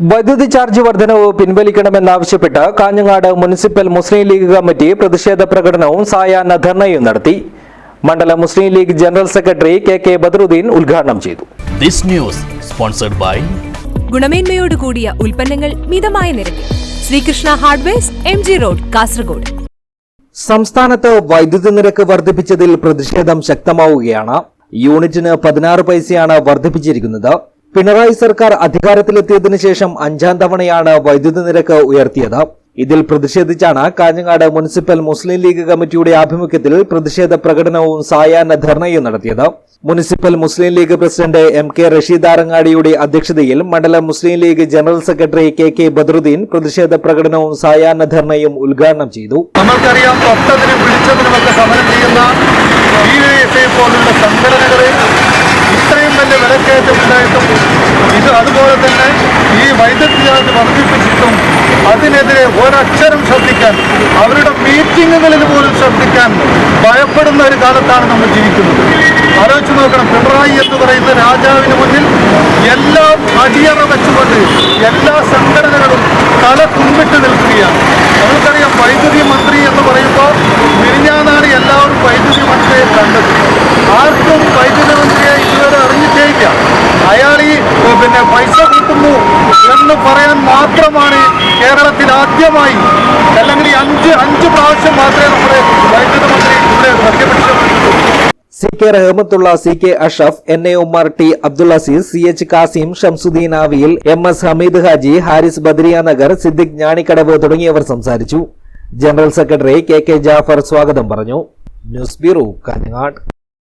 വൈദ്യുതി ചാർജ് വർധനവ് പിൻവലിക്കണമെന്നാവശ്യപ്പെട്ട് കാഞ്ഞങ്ങാട് മുനിസിപ്പൽ മുസ്ലിം ലീഗ് കമ്മിറ്റി പ്രതിഷേധ പ്രകടനവും സായാഹ്ന ധർണയും നടത്തി. മണ്ഡലം Muslim League general secretary K Badaruddin ഉദ്ഘാടനം ചെയ്തു. ഗുണമേന്മയോട് കൂടിയ ഉൽപ്പന്നങ്ങൾ മിതമായ നിരക്കിൽ Srikrishna hardwares MG road Kasaragod. സംസ്ഥാനത്ത് വൈദ്യുതി നിരക്ക് വർദ്ധിപ്പിച്ചതിൽ പ്രതിഷേധം ശക്തമാവുകയാണ്. യൂണിറ്റിന് 16 പൈസയാണ് വർദ്ധിപ്പിച്ചിരിക്കുന്നത്. പിണറായി സർക്കാർ അധികാരത്തിലെത്തിയതിനു ശേഷം 5ാം തവണയാണ് വൈദ്യുതി നിരക്ക് ഉയർത്തിയത്. ഇതിൽ പ്രതിഷേധിച്ചാണ് കാഞ്ഞങ്ങാട് മുനിസിപ്പൽ മുസ്ലിം ലീഗ് കമ്മിറ്റിയുടെ ആഭിമുഖ്യത്തിൽ പ്രതിഷേധ പ്രകടനവും സായാഹ്ന ധർണയും നടത്തിയത്. Municipal Muslim League president MK Rasheed ആറങ്ങാടിയുടെ അധ്യക്ഷതയിൽ മണ്ഡലം Muslim League general secretary K Badaruddin പ്രതിഷേധ പ്രകടനവും സായാഹ്ന ധർണയും ഉദ്ഘാടനം ചെയ്തു. നമുക്കറിയാം, തൊട്ടതിനും പിടിച്ചതിനുമൊക്കെ സമരം ചെയ്യുന്ന പോലുള്ള സംഘടനകളെ ഇത്രയും വലിയ വിലക്കയറ്റമുണ്ടായിട്ടും അതുപോലെ തന്നെ ഈ വൈദ്യുതി ചാർജ് വർദ്ധിപ്പിച്ചിട്ടും അതിനെതിരെ ഒരക്ഷരം ശ്രദ്ധിക്കാൻ, അവരുടെ മീറ്റിങ്ങുകളിൽ പോലും ശ്രദ്ധിക്കാൻ ഭയപ്പെടുന്ന ഒരു കാലത്താണ് നമ്മൾ ജീവിക്കുന്നത്. ആലോചിച്ച് നോക്കണം, പിണറായി എന്ന് പറയുന്ന രാജാവിന് മുന്നിൽ എല്ലാം അടിയറ വെച്ചുകൊണ്ട് എല്ലാ സംഘടനകളും തല കുമ്പിട്ട് നിൽക്കുകയാണ്. നമുക്കറിയാം, വൈദ്യുതി മന്ത്രി എന്ന് പറയുമ്പോൾ മിനിഞ്ഞാന്നാണ് എല്ലാവരും വൈദ്യുതി മന്ത്രിയെ കണ്ടത്. ആർക്കും വൈദ്യുതി മന്ത്രിയെ ഇതുവരെ അറിഞ്ഞിട്ടേയില്ല. അയാൾ ഈ പൈസ കൂട്ടുന്നു എന്ന് പറയാൻ മാത്രമാണ് കേരളത്തിൽ ആദ്യമായി, അല്ലെങ്കിൽ അഞ്ച് പ്രാവശ്യം മാത്രമേ നമ്മുടെ വൈദ്യുതി മന്ത്രി ഇവിടെ മധ്യപ്രദേശിച്ചു. CK Rahmatullah, CK Ashraf, NA Ummer, T Abdul Azeez, CH Kasim, Shamsuddin ആവിയിൽ, MS ഹമീദ് ഹാജി, ഹാരിസ് ബദ്രിയ നഗർ, സിദ്ദിഖ് ഞാണിക്കടവ് തുടങ്ങിയവർ സംസാരിച്ചു. ജനറൽ സെക്രട്ടറി KK ജാഫർ സ്വാഗതം പറഞ്ഞു. News bureau, Kanhangad.